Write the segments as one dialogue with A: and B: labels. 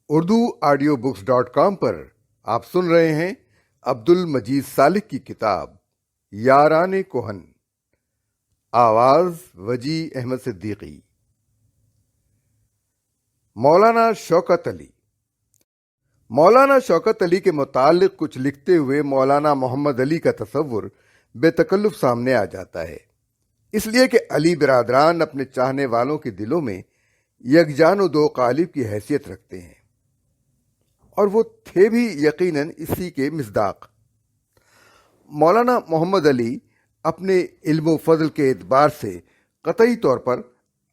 A: urduaudiobooks.com پر آپ سن رہے ہیں عبد المجید صالح کی کتاب یاران کوہن، آواز وجی احمد صدیقی۔ مولانا شوکت علی۔ مولانا شوکت علی کے متعلق کچھ لکھتے ہوئے مولانا محمد علی کا تصور بے تکلف سامنے آ جاتا ہے، اس لیے کہ علی برادران اپنے چاہنے والوں کے دلوں میں یکجان و دو قالب کی حیثیت رکھتے ہیں، اور وہ تھے بھی یقیناً اسی کے مصداق۔ مولانا محمد علی اپنے علم و فضل کے اعتبار سے قطعی طور پر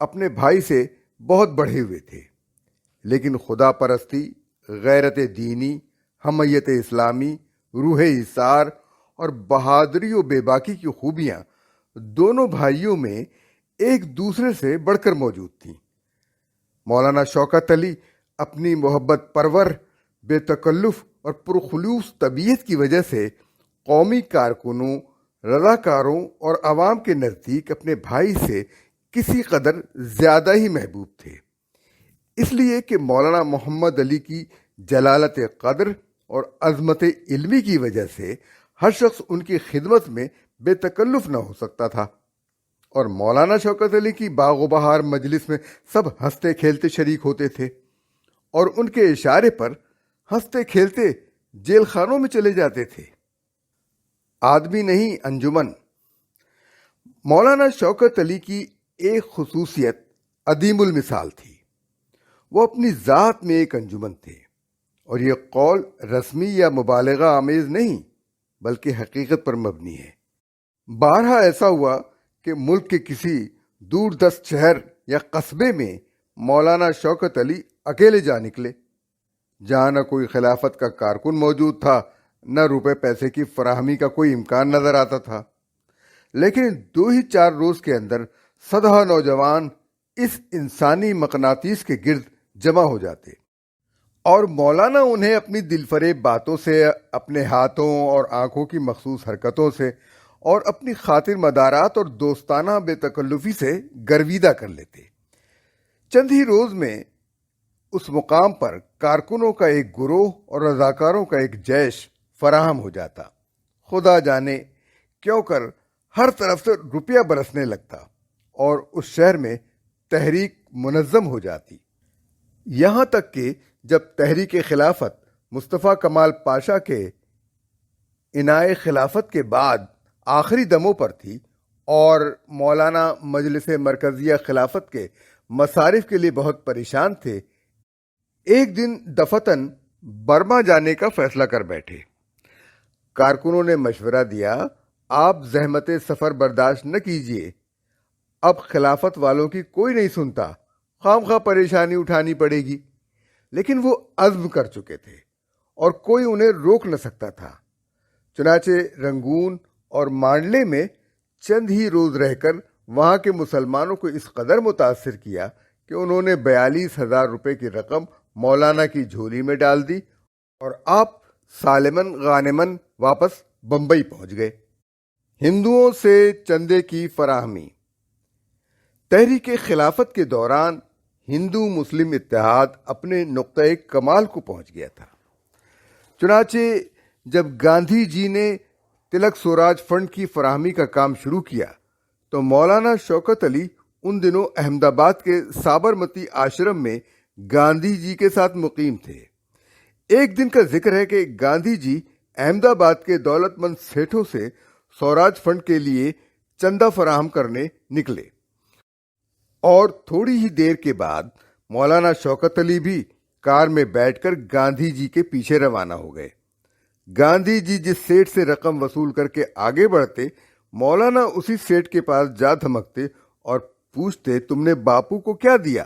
A: اپنے بھائی سے بہت بڑھے ہوئے تھے، لیکن خدا پرستی، غیرت دینی، حمیت اسلامی، روح ایثار اور بہادری و بے باکی کی خوبیاں دونوں بھائیوں میں ایک دوسرے سے بڑھ کر موجود تھیں۔ مولانا شوکت علی اپنی محبت پرور، بے تکلف اور پرخلوص طبیعت کی وجہ سے قومی کارکنوں، رضاکاروں اور عوام کے نزدیک اپنے بھائی سے کسی قدر زیادہ ہی محبوب تھے، اس لیے کہ مولانا محمد علی کی جلالت قدر اور عظمت علمی کی وجہ سے ہر شخص ان کی خدمت میں بے تکلف نہ ہو سکتا تھا، اور مولانا شوکت علی کی باغ و بہار مجلس میں سب ہنستے کھیلتے شریک ہوتے تھے، اور ان کے اشارے پر ہنستے کھیلتے جیل خانوں میں چلے جاتے تھے۔ آدمی نہیں، انجمن۔ مولانا شوکت علی کی ایک خصوصیت عدیم المثال تھی، وہ اپنی ذات میں ایک انجمن تھے، اور یہ قول رسمی یا مبالغہ آمیز نہیں بلکہ حقیقت پر مبنی ہے۔ بارہا ایسا ہوا کہ ملک کے کسی دور دست شہر یا قصبے میں مولانا شوکت علی اکیلے جا نکلے، جہاں نہ کوئی خلافت کا کارکن موجود تھا، نہ روپے پیسے کی فراہمی کا کوئی امکان نظر آتا تھا، لیکن 2 ہی 4 روز کے اندر 100 نوجوان اس انسانی مقناطیس کے گرد جمع ہو جاتے، اور مولانا انہیں اپنی دل فریب باتوں سے، اپنے ہاتھوں اور آنکھوں کی مخصوص حرکتوں سے اور اپنی خاطر مدارات اور دوستانہ بے تکلفی سے گرویدہ کر لیتے۔ چند ہی روز میں اس مقام پر کارکنوں کا ایک گروہ اور رضاکاروں کا ایک جیش فراہم ہو جاتا۔ خدا جانے کیوں کر ہر طرف سے روپیہ برسنے لگتا، اور اس شہر میں تحریک منظم ہو جاتی، یہاں تک کہ جب تحریک خلافت مصطفیٰ کمال پاشا کے انائے خلافت کے بعد آخری دموں پر تھی، اور مولانا مجلس مرکزیہ خلافت کے مصارف کے لیے بہت پریشان تھے، ایک دن دفتن برما جانے کا فیصلہ کر بیٹھے۔ کارکنوں نے مشورہ دیا، آپ زحمت سفر برداشت نہ کیجیے، اب خلافت والوں کی کوئی نہیں سنتا، خام خواہ پریشانی اٹھانی پڑے گی، لیکن وہ عزم کر چکے تھے اور کوئی انہیں روک نہ سکتا تھا۔ چنانچہ رنگون اور مانڈلے میں چند ہی روز رہ کر وہاں کے مسلمانوں کو اس قدر متاثر کیا کہ انہوں نے 42,000 روپے کی رقم مولانا کی جھولی میں ڈال دی، اور آپ سالمن غانمن واپس بمبئی پہنچ گئے۔ ہندوؤں سے چندے کی فراہمی۔ تحریک خلافت کے دوران ہندو مسلم اتحاد اپنے نقطۂ کمال کو پہنچ گیا تھا، چنانچہ جب گاندھی جی نے تلک سوراج فنڈ کی فراہمی کا کام شروع کیا تو مولانا شوکت علی ان دنوں احمد آباد کے سابرمتی آشرم میں گاندھی جی کے ساتھ مقیم تھے۔ ایک دن کا ذکر ہے کہ گاندھی جی احمد آباد کے دولت مند سیٹھوں سے سوراج فنڈ کے لیے چندہ فراہم کرنے نکلے، اور تھوڑی ہی دیر کے بعد مولانا شوکت علی بھی کار میں بیٹھ کر گاندھی جی کے پیچھے روانہ ہو گئے۔ گاندھی جی جس سیٹ سے رقم وصول کر کے آگے بڑھتے، مولانا اسی سیٹ کے پاس جا دھمکتے اور پوچھتے، تم نے باپو کو کیا دیا؟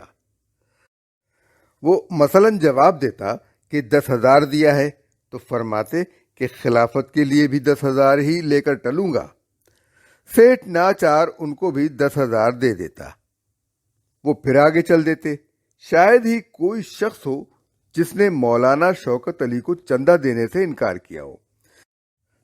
A: وہ مثلاً جواب دیتا کہ 10,000 دیا ہے، تو فرماتے کہ خلافت کے لیے بھی 10,000 ہی لے کر ٹلوں گا۔ سیٹ ناچار ان کو بھی 10,000 دے دیتا، وہ پھر آگے چل دیتے۔ شاید ہی کوئی شخص ہو جس نے مولانا شوکت علی کو چندہ دینے سے انکار کیا ہو۔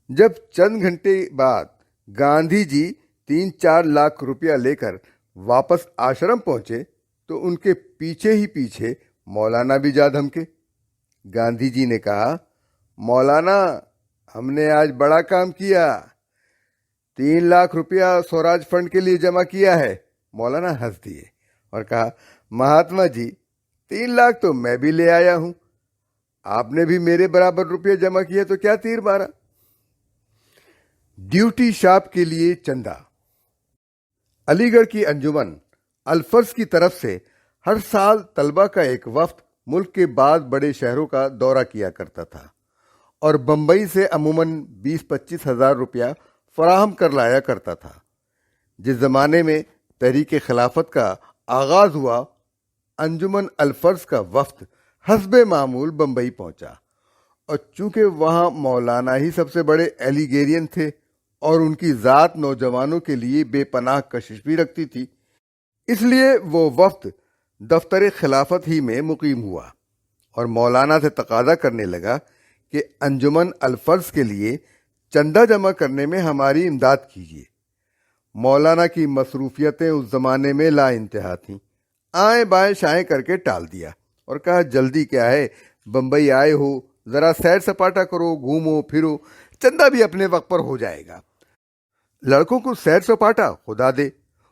A: جب چند گھنٹے بعد گاندھی جی 3-4 لاکھ روپیہ لے کر واپس آشرم پہنچے تو ان کے پیچھے ہی پیچھے مولانا بھی جا دھمکے۔ گاندھی جی نے کہا، مولانا ہم نے آج بڑا کام کیا، 3 لاکھ روپیہ سوراج فنڈ کے لیے جمع کیا ہے۔ مولانا ہنس دیے اور کہا، مہاتما جی 3 لاکھ تو میں بھی لے آیا ہوں، آپ نے بھی میرے برابر روپیہ جمع کیا تو کیا تیر مارا۔ ڈیوٹی شاپ کے لیے چندہ۔ علی گڑھ کی انجمن الفرز کی طرف سے ہر سال طلبہ کا ایک وفد ملک کے بعض بڑے شہروں کا دورہ کیا کرتا تھا اور بمبئی سے عموماً 20-25 ہزار روپیہ فراہم کر لایا کرتا تھا۔ جس زمانے میں تحریک خلافت کا آغاز ہوا، انجمن الفرز کا وفد حسب معمول بمبئی پہنچا، اور چونکہ وہاں مولانا ہی سب سے بڑے ایلیگیرین تھے اور ان کی ذات نوجوانوں کے لیے بے پناہ کشش بھی رکھتی تھی، اس لیے وہ وفد دفتر خلافت ہی میں مقیم ہوا اور مولانا سے تقاضا کرنے لگا کہ انجمن الفرز کے لیے چندہ جمع کرنے میں ہماری امداد کیجیے۔ مولانا کی مصروفیتیں اس زمانے میں لا انتہا تھیں، آئیں بائیں شائیں کر کے ٹال دیا اور کہا، جلدی کیا ہے، بمبئی آئے ہو، ذرا سیر سپاٹا کرو، گھومو پھرو، چندہ بھی اپنے وقت پر ہو جائے گا۔ لڑکوں کو سیر سپاٹا خدا دے،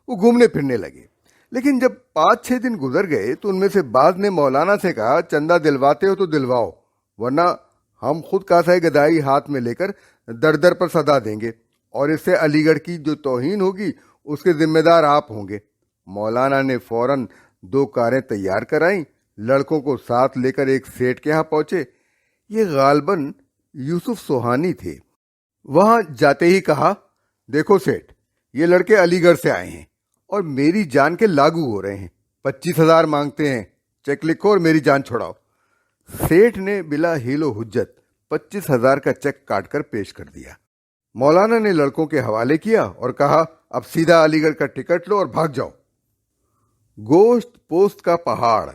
A: وہ گھومنے پھرنے لگے۔ لیکن جب 5-6 دن گزر گئے تو ان میں سے بعض نے مولانا سے کہا، چندہ دلواتے ہو تو دلواؤ، ورنہ ہم خود کاسہ گدائی ہاتھ میں لے کر در در پر صدا دیں گے، اور اس سے علی گڑھ کی جو توہین ہوگی اس کے ذمہ دار آپ ہوں گے۔ مولانا نے فوراً 2 کاریں تیار کرائیں، لڑکوں کو ساتھ لے کر ایک سیٹھ کے ہاں پہنچے۔ یہ غالباً یوسف سوہانی تھے۔ وہاں جاتے ہی کہا، دیکھو سیٹھ، یہ لڑکے علی گڑھ سے آئے ہیں اور میری جان کے لاگو ہو رہے ہیں، 25 ہزار مانگتے ہیں، چیک لکھو اور میری جان چھڑاؤ۔ سیٹھ نے بلا حیل و حجت 25 ہزار کا چیک کاٹ کر پیش کر دیا۔ مولانا نے لڑکوں کے حوالے کیا اور کہا، اب سیدھا علی گڑھ کا ٹکٹ لو اور بھاگ جاؤ۔ گوشت پوست کا پہاڑ۔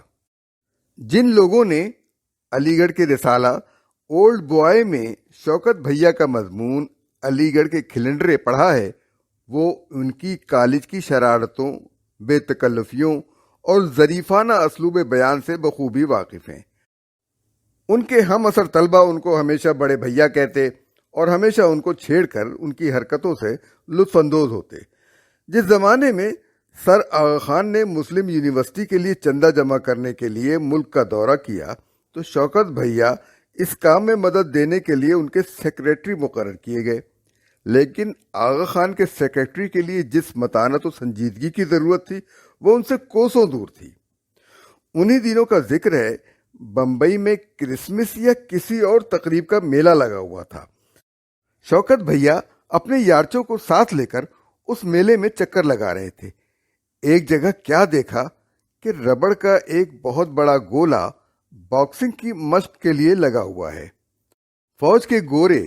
A: جن لوگوں نے علی گڑھ کے رسالہ اولڈ بوائے میں شوکت بھیا کا مضمون علی گڑھ کے کھلنڈرے پڑھا ہے، وہ ان کی کالج کی شرارتوں، بے تکلفیوں اور ظریفانہ اسلوب بیان سے بخوبی واقف ہیں۔ ان کے ہم عصر طلبہ ان کو ہمیشہ بڑے بھیا کہتے اور ہمیشہ ان کو چھیڑ کر ان کی حرکتوں سے لطف اندوز ہوتے۔ جس زمانے میں سر آغا خان نے مسلم یونیورسٹی کے لیے چندہ جمع کرنے کے لیے ملک کا دورہ کیا تو شوکت بھیا اس کام میں مدد دینے کے لیے ان کے سیکریٹری مقرر کیے گئے، لیکن آغا خان کے سیکریٹری کے لیے جس متانت و سنجیدگی کی ضرورت تھی وہ ان سے کوسوں دور تھی۔ انہی دنوں کا ذکر ہے، بمبئی میں کرسمس یا کسی اور تقریب کا میلہ لگا ہوا تھا۔ شوکت بھیا اپنے یارچوں کو ساتھ لے کر اس میلے میں چکر لگا رہے تھے۔ ایک جگہ کیا دیکھا کہ ربڑ کا ایک بہت بڑا گولا باکسنگ کی مشق کے لیے لگا ہوا ہے۔ فوج کے گورے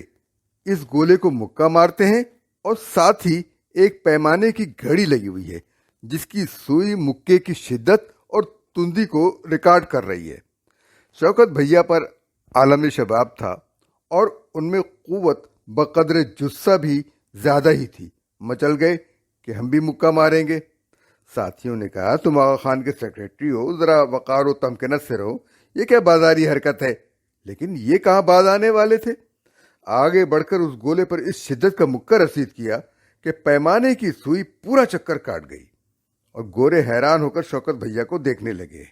A: اس گولے کو مکہ مارتے ہیں اور ساتھ ہی ایک پیمانے کی گھڑی لگی ہوئی ہے جس کی سوئی مکے کی شدت اور تندی کو ریکارڈ کر رہی ہے۔ شوکت بھیا پر عالم شباب تھا اور ان میں قوت بقدر جثہ بھی زیادہ ہی تھی۔ مچل گئے کہ ہم بھی مکہ ماریں گے۔ ساتھیوں نے کہا، تم آغا خان کے سیکریٹری ہو، ذرا وقار و تمکنت سے رہو، یہ کیا بازاری حرکت ہے؟ لیکن یہ کہاں باز آنے والے تھے۔ آگے بڑھ کر اس گولے پر اس شدت کا مکہ رسید کیا کہ پیمانے کی سوئی پورا چکر کاٹ گئی، اور گورے حیران ہو کر شوکت بھیا کو دیکھنے لگے۔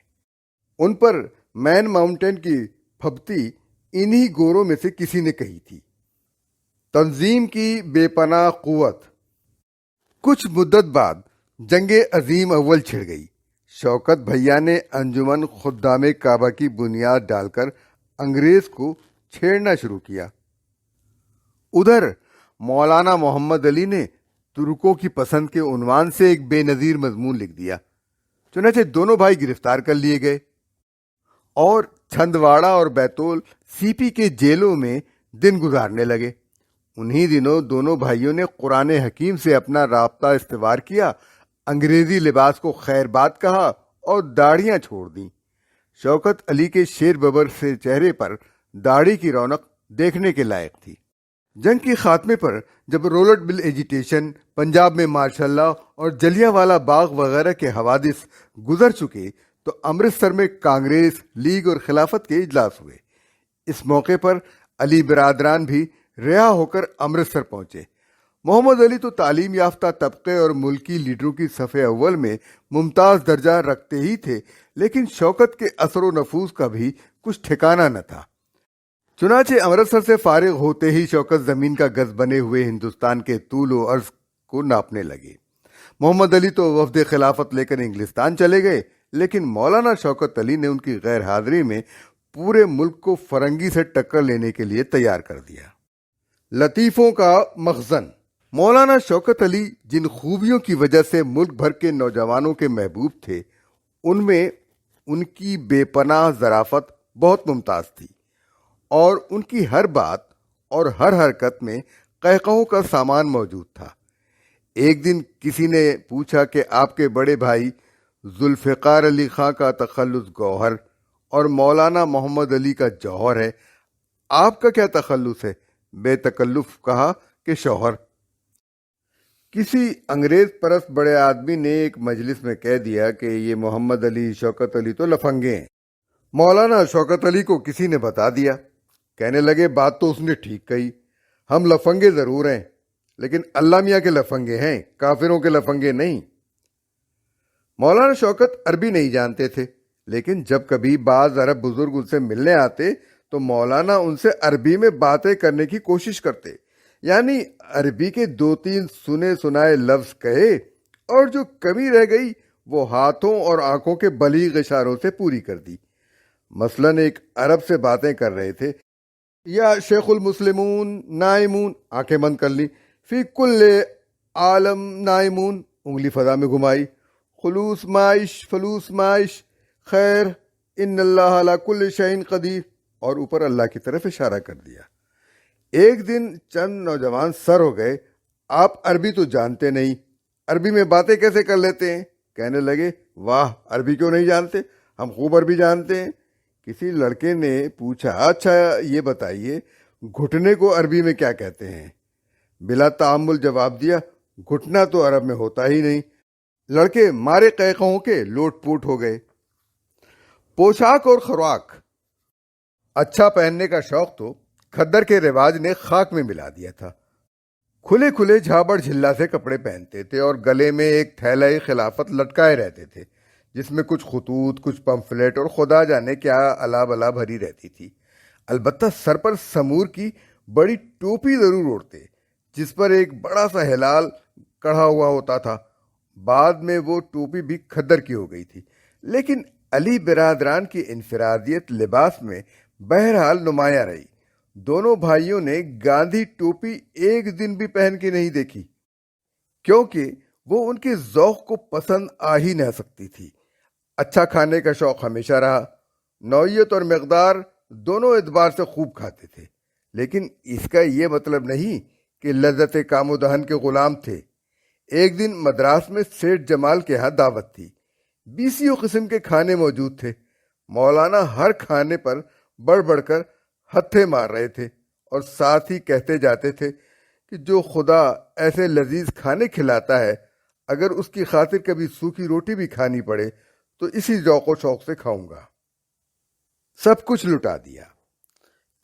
A: ان پر مین ماؤنٹین کی پھبتی انہی گوروں میں سے کسی نے کہی تھی۔ تنظیم کی بے پناہ قوت۔ کچھ مدت بعد جنگ عظیم اول چھڑ گئی۔ شوکت بھیا نے انجمن خدام کعبہ کی بنیاد ڈال کر انگریز کو چھیڑنا شروع کیا۔ ادھر مولانا محمد علی نے ترکوں کی پسند کے عنوان سے ایک بے نظیر مضمون لکھ دیا۔ چنانچہ دونوں بھائی گرفتار کر لیے گئے اور چھندواڑہ اور بیتول سی پی کے جیلوں میں دن گزارنے لگے۔ انہی دنوں دونوں بھائیوں نے قرآن حکیم سے اپنا رابطہ استوار کیا، انگریزی لباس کو خیر بات کہا اور داڑھیاں چھوڑ دیں۔ شوکت علی کے شیر ببر سے چہرے پر داڑھی کی رونق دیکھنے کے لائق تھی۔ جنگ کے خاتمے پر جب رولٹ مل ایجیٹیشن، پنجاب میں ماشاء اللہ اور جلیاں والا باغ وغیرہ کے حوادث گزر چکے تو امرتسر میں کانگریس، لیگ اور خلافت کے اجلاس ہوئے۔ اس موقع پر علی برادران بھی رہا ہو کر امرتسر پہنچے۔ محمد علی تو تعلیم یافتہ طبقے اور ملکی لیڈروں کی صف اول میں ممتاز درجہ رکھتے ہی تھے، لیکن شوکت کے اثر و نفوذ کا بھی کچھ ٹھکانہ نہ تھا۔ چنانچہ امرتسر سے فارغ ہوتے ہی شوکت زمین کا گز بنے ہوئے ہندوستان کے طول و عرض کو ناپنے لگے۔ محمد علی تو وفد خلافت لے کر انگلستان چلے گئے، لیکن مولانا شوکت علی نے ان کی غیر حاضری میں پورے ملک کو فرنگی سے ٹکر لینے کے لیے تیار کر دیا۔ لطیفوں کا مخزن۔ مولانا شوکت علی جن خوبیوں کی وجہ سے ملک بھر کے نوجوانوں کے محبوب تھے، ان میں ان کی بے پناہ ظرافت بہت ممتاز تھی، اور ان کی ہر بات اور ہر حرکت میں قہقہوں کا سامان موجود تھا۔ ایک دن کسی نے پوچھا کہ آپ کے بڑے بھائی ذوالفقار علی خاں کا تخلص گوہر اور مولانا محمد علی کا جوہر ہے، آپ کا کیا تخلص ہے؟ بے تکلف کہا کہ شوہر۔ کسی انگریز پرست بڑے آدمی نے ایک مجلس میں کہہ دیا کہ یہ محمد علی شوکت علی تو لفنگے ہیں۔ مولانا شوکت علی کو کسی نے بتا دیا۔ کہنے لگے بات تو اس نے ٹھیک کہی، ہم لفنگے ضرور ہیں لیکن اللہ میاں کے لفنگے ہیں، کافروں کے لفنگے نہیں۔ مولانا شوکت عربی نہیں جانتے تھے، لیکن جب کبھی بعض عرب بزرگ ان سے ملنے آتے تو مولانا ان سے عربی میں باتیں کرنے کی کوشش کرتے، یعنی عربی کے 2-3 سنے سنائے لفظ کہے اور جو کمی رہ گئی وہ ہاتھوں اور آنکھوں کے بلیغ اشاروں سے پوری کر دی۔ مثلاً ایک عرب سے باتیں کر رہے تھے، یا شیخ المسلمون نائمون، آنکھیں بند کر لی، فی کل عالم نائمون، انگلی فضا میں گھمائی، خلوص معاش فلوس معاش، خیر ان اللہ علی کل شیء قدیر، اور اوپر اللہ کی طرف اشارہ کر دیا۔ ایک دن چند نوجوان سر ہو گئے، آپ عربی تو جانتے نہیں، عربی میں باتیں کیسے کر لیتے ہیں؟ کہنے لگے واہ، عربی کیوں نہیں جانتے، ہم خوب عربی جانتے ہیں۔ کسی لڑکے نے پوچھا اچھا یہ بتائیے گھٹنے کو عربی میں کیا کہتے ہیں؟ بلا تعامل جواب دیا گھٹنا تو عرب میں ہوتا ہی نہیں۔ لڑکے مارے قہقہوں کے لوٹ پوٹ ہو گئے۔ پوشاک اور خوراک۔ اچھا پہننے کا شوق تو کھدر کے رواج نے خاک میں ملا دیا تھا۔ کھلے کھلے جھابڑ جھلا سے کپڑے پہنتے تھے اور گلے میں ایک تھیلہ خلافت لٹکائے رہتے تھے، جس میں کچھ خطوط، کچھ پمفلٹ اور خدا جانے کیا الا بلا بھری رہتی تھی۔ البتہ سر پر سمور کی بڑی ٹوپی ضرور اوڑھتے، جس پر ایک بڑا سا ہلال کڑھا ہوا ہوتا تھا۔ بعد میں وہ ٹوپی بھی کھدر کی ہو گئی تھی، لیکن علی برادران کی انفرادیت لباس میں بہرحال نمایاں رہی۔ دونوں بھائیوں نے گاندھی ٹوپی ایک دن بھی پہن کے نہیں دیکھی، کیونکہ وہ ان کے ذوق کو پسند آ ہی نہ سکتی تھی۔ اچھا کھانے کا شوق ہمیشہ رہا، نوعیت اور مقدار دونوں اعتبار سے خوب کھاتے تھے، لیکن اس کا یہ مطلب نہیں کہ لذت کام و دہن کے غلام تھے۔ ایک دن مدراس میں سیٹھ جمال کے ہاں دعوت تھی، 20 قسم کے کھانے موجود تھے۔ مولانا ہر کھانے پر بڑھ بڑھ کر ہتھے مار رہے تھے اور ساتھ ہی کہتے جاتے تھے کہ جو خدا ایسے لذیذ کھانے کھلاتا ہے، اگر اس کی خاطر کبھی سوکھی روٹی بھی کھانی پڑے تو اسی ذوق و شوق سے کھاؤں گا۔ سب کچھ لٹا دیا۔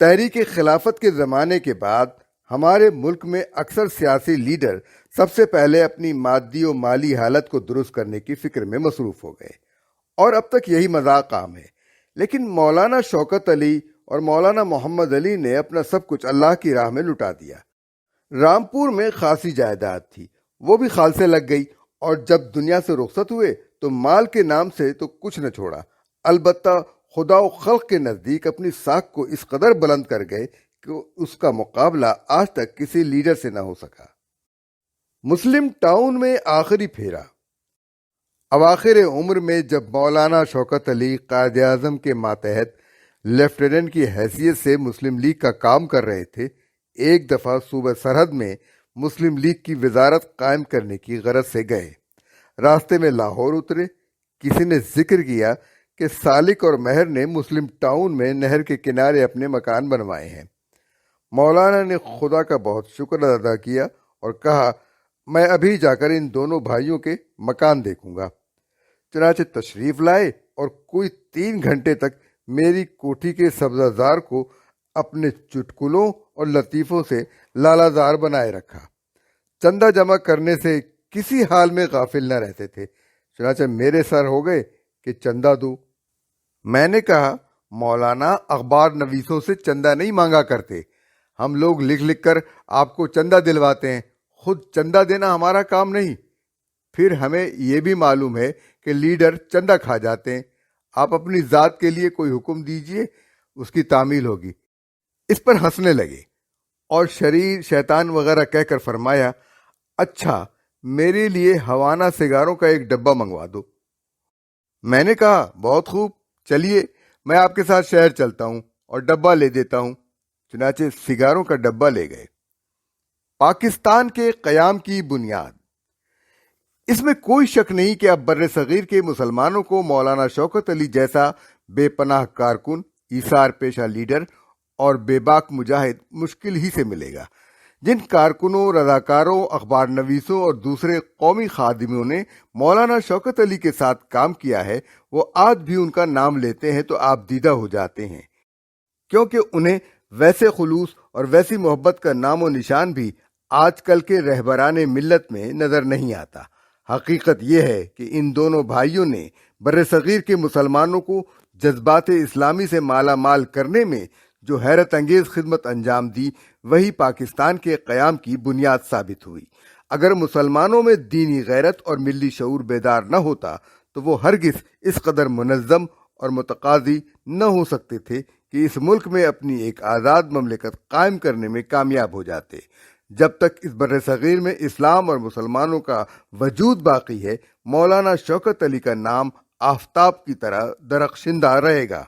A: تحریک خلافت کے زمانے کے بعد ہمارے ملک میں اکثر سیاسی لیڈر سب سے پہلے اپنی مادی و مالی حالت کو درست کرنے کی فکر میں مصروف ہو گئے، اور اب تک یہی مذاق عام ہے۔ لیکن مولانا شوکت علی اور مولانا محمد علی نے اپنا سب کچھ اللہ کی راہ میں لٹا دیا۔ رامپور میں خاصی جائیداد تھی، وہ بھی خالصے لگ گئی، اور جب دنیا سے رخصت ہوئے تو مال کے نام سے تو کچھ نہ چھوڑا۔ البتہ خدا و خلق کے نزدیک اپنی ساکھ کو اس قدر بلند کر گئے کہ اس کا مقابلہ آج تک کسی لیڈر سے نہ ہو سکا۔ مسلم ٹاؤن میں آخری پھیرا۔ اواخر عمر میں جب مولانا شوکت علی قائد اعظم کے ماتحت لیفٹیننٹ کی حیثیت سے مسلم لیگ کا کام کر رہے تھے، ایک دفعہ صوبہ سرحد میں مسلم لیگ کی وزارت قائم کرنے کی غرض سے گئے۔ راستے میں لاہور اترے، کسی نے ذکر کیا کہ سالک اور مہر نے مسلم ٹاؤن میں نہر کے کنارے اپنے مکان بنوائے ہیں۔ مولانا نے خدا کا بہت شکر ادا کیا اور کہا میں ابھی جا کر ان دونوں بھائیوں کے مکان دیکھوں گا۔ چنانچہ تشریف لائے اور کوئی 3 گھنٹے تک میری کوٹھی کے سبزہ زار کو اپنے چٹکلوں اور لطیفوں سے لالہ زار بنائے رکھا۔ چندہ جمع کرنے سے کسی حال میں غافل نہ رہتے تھے۔ چنانچہ میرے سر ہو گئے کہ چندہ دو۔ میں نے کہا مولانا اخبار نویسوں سے چندہ نہیں مانگا کرتے، ہم لوگ لکھ لکھ کر آپ کو چندہ دلواتے ہیں، خود چندہ دینا ہمارا کام نہیں۔ پھر ہمیں یہ بھی معلوم ہے کہ لیڈر چندہ کھا جاتے ہیں، آپ اپنی ذات کے لیے کوئی حکم دیجئے، اس کی تعمیل ہوگی۔ اس پر ہنسنے لگے اور شریر شیطان وغیرہ کہہ کر فرمایا، اچھا میرے لیے ہوانہ سگاروں کا ایک ڈبہ منگوا دو۔ میں نے کہا بہت خوب، چلیے میں آپ کے ساتھ شہر چلتا ہوں اور ڈبہ لے دیتا ہوں۔ چنانچہ سگاروں کا ڈبہ لے گئے۔ پاکستان کے قیام کی بنیاد۔ اس میں کوئی شک نہیں کہ اب بر صغیر کے مسلمانوں کو مولانا شوکت علی جیسا بے پناہ کارکن، ایثار پیشہ لیڈر اور بے باک مجاہد مشکل ہی سے ملے گا۔ جن کارکنوں، رضاکاروں، اخبار نویسوں اور دوسرے قومی خادموں نے مولانا شوکت علی کے ساتھ کام کیا ہے، وہ آج بھی ان کا نام لیتے ہیں تو آپ دیدہ ہو جاتے ہیں، کیونکہ انہیں ویسے خلوص اور ویسی محبت کا نام و نشان بھی آج کل کے رہبران ملت میں نظر نہیں آتا۔ حقیقت یہ ہے کہ ان دونوں بھائیوں نے بر صغیر کے مسلمانوں کو جذبات اسلامی سے مالا مال کرنے میں جو حیرت انگیز خدمت انجام دی، وہی پاکستان کے قیام کی بنیاد ثابت ہوئی۔ اگر مسلمانوں میں دینی غیرت اور ملی شعور بیدار نہ ہوتا تو وہ ہرگز اس قدر منظم اور متقاضی نہ ہو سکتے تھے کہ اس ملک میں اپنی ایک آزاد مملکت قائم کرنے میں کامیاب ہو جاتے۔ جب تک اس بر صغیر میں اسلام اور مسلمانوں کا وجود باقی ہے، مولانا شوکت علی کا نام آفتاب کی طرح درخشندہ رہے گا۔